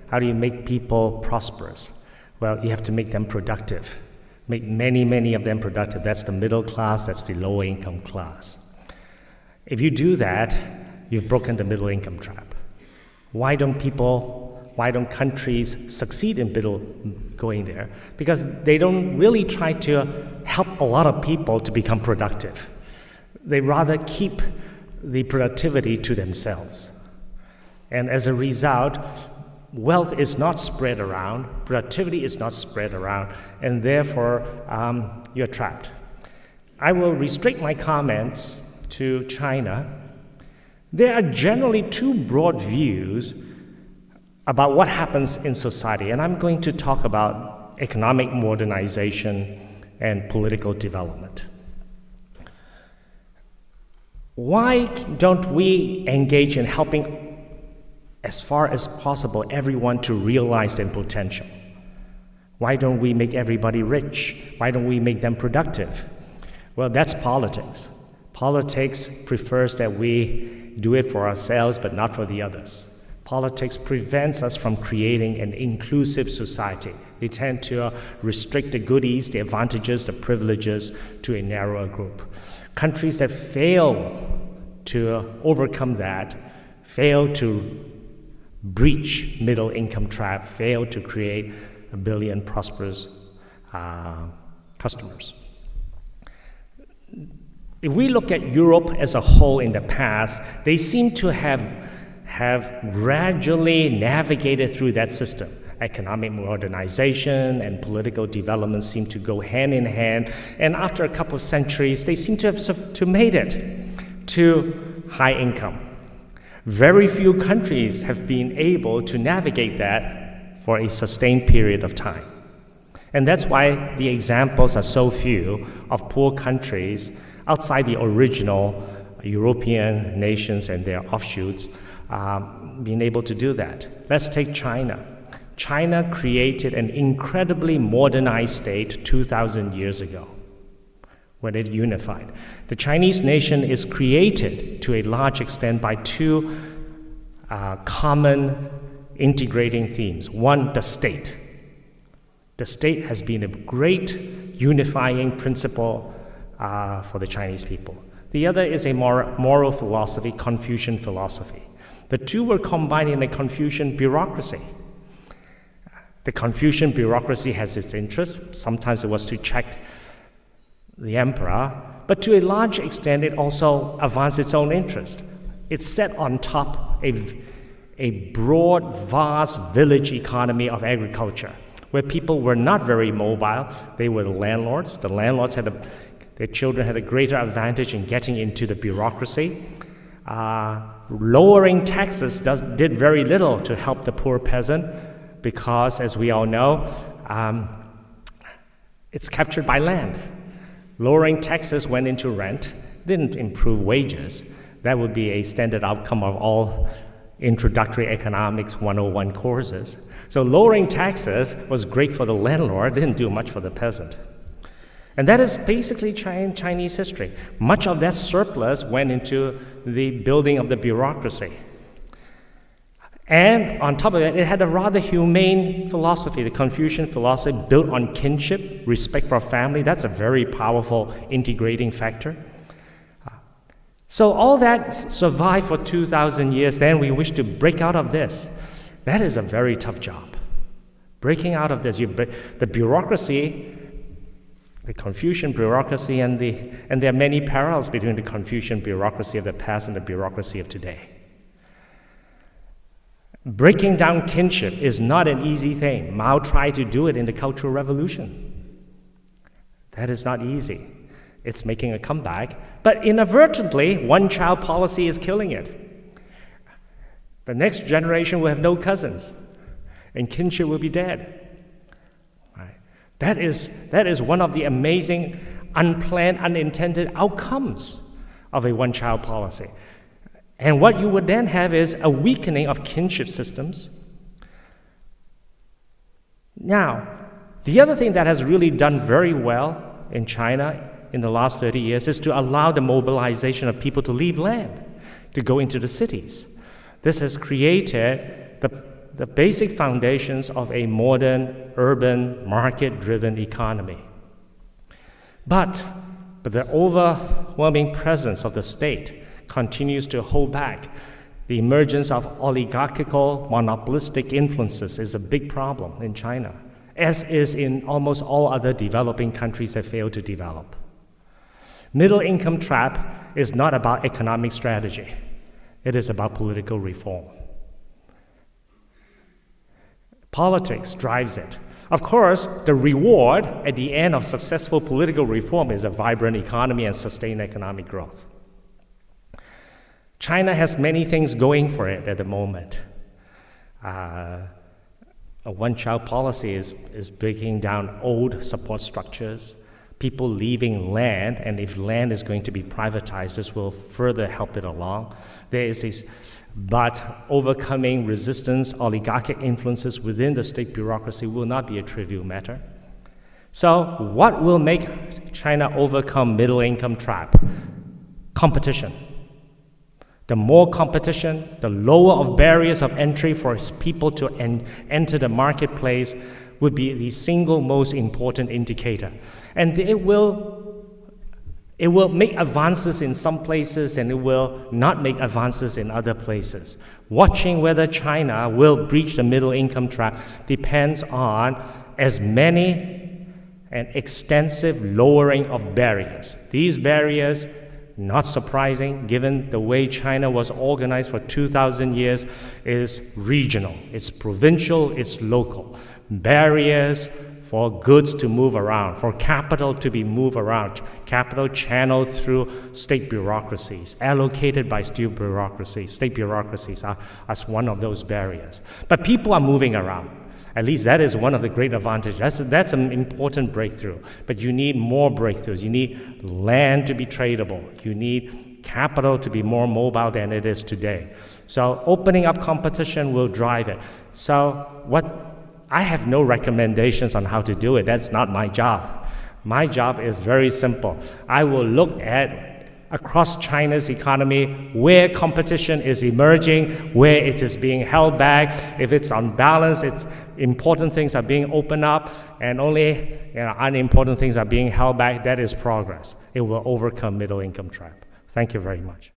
How do you make people prosperous? Well, you have to make them productive. Make many, many of them productive. That's the middle class, that's the lower income class. If you do that, you've broken the middle income trap. Why don't countries succeed in going there? Because they don't really try to help a lot of people to become productive. They rather keep the productivity to themselves. And as a result, wealth is not spread around, productivity is not spread around, and therefore you're trapped. I will restrict my comments to China. There are generally two broad views about what happens in society, and I'm going to talk about economic modernization and political development. Why don't we engage in helping, as far as possible, everyone to realize their potential? Why don't we make everybody rich? Why don't we make them productive? Well, that's politics. Politics prefers that we do it for ourselves, but not for the others. Politics prevents us from creating an inclusive society. They tend to restrict the goodies, the advantages, the privileges to a narrower group. Countries that fail to overcome that, fail to breach middle income trap, fail to create 1 billion prosperous customers. If we look at Europe as a whole in the past, they seem to have gradually navigated through that system. Economic modernization and political development seem to go hand in hand, and after a couple of centuries, they seem to have made it to high income. Very few countries have been able to navigate that for a sustained period of time. And that's why the examples are so few of poor countries outside the original European nations and their offshoots being able to do that. Let's take China. China created an incredibly modernized state 2,000 years ago when it unified. The Chinese nation is created to a large extent by two common integrating themes. One, the state. The state has been a great unifying principle for the Chinese people. The other is a moral philosophy, Confucian philosophy. The two were combined in a Confucian bureaucracy. The Confucian bureaucracy has its interests. Sometimes it was to check the emperor, but to a large extent it also advanced its own interest. It set on top a broad, vast village economy of agriculture, where people were not very mobile. They were the landlords. The landlords their children had a greater advantage in getting into the bureaucracy. Lowering taxes did very little to help the poor peasant because, as we all know, it's captured by land. Lowering taxes went into rent, didn't improve wages. That would be a standard outcome of all introductory economics 101 courses. So lowering taxes was great for the landlord, didn't do much for the peasant. And that is basically Chinese history. Much of that surplus went into the building of the bureaucracy. And on top of it, it had a rather humane philosophy, the Confucian philosophy built on kinship, respect for family. That's a very powerful integrating factor. So all that survived for 2,000 years, then we wish to break out of this. That is a very tough job. Breaking out of this, the bureaucracy, the Confucian bureaucracy, and there are many parallels between the Confucian bureaucracy of the past and the bureaucracy of today. Breaking down kinship is not an easy thing. Mao tried to do it in the Cultural Revolution. That is not easy. It's making a comeback, but inadvertently, one-child policy is killing it. The next generation will have no cousins, and kinship will be dead. Right? That is one of the amazing, unplanned, unintended outcomes of a one-child policy. And what you would then have is a weakening of kinship systems. Now, the other thing that has really done very well in China in the last 30 years is to allow the mobilization of people to leave land, to go into the cities. This has created the basic foundations of a modern, urban, market-driven economy. But the overwhelming presence of the state continues to hold back. The emergence of oligarchical, monopolistic influences is a big problem in China, as is in almost all other developing countries that fail to develop. Middle income trap is not about economic strategy. It is about political reform. Politics drives it. Of course, the reward at the end of successful political reform is a vibrant economy and sustained economic growth. China has many things going for it at the moment. A one-child policy is breaking down old support structures, people leaving land, and if land is going to be privatized, this will further help it along. But overcoming resistance, oligarchic influences within the state bureaucracy will not be a trivial matter. So what will make China overcome middle income trap? Competition. The more competition, the lower of barriers of entry for people to enter the marketplace would be the single most important indicator. And it will make advances in some places and it will not make advances in other places. Watching whether China will breach the middle income trap depends on as many and extensive lowering of barriers. These barriers, not surprising, given the way China was organized for 2,000 years, is regional. It's provincial, it's local. Barriers for goods to move around, for capital to be moved around, capital channeled through state bureaucracies, allocated by state bureaucracies. State bureaucracies are one of those barriers. But people are moving around. At least that is one of the great advantages. That's an important breakthrough. But you need more breakthroughs. You need land to be tradable. You need capital to be more mobile than it is today. So opening up competition will drive it. So I have no recommendations on how to do it. That's not my job. My job is very simple. I will look at across China's economy where competition is emerging, where it is being held back. If it's unbalanced, important things are being opened up, and only unimportant things are being held back. That is progress. It will overcome middle income trap. Thank you very much.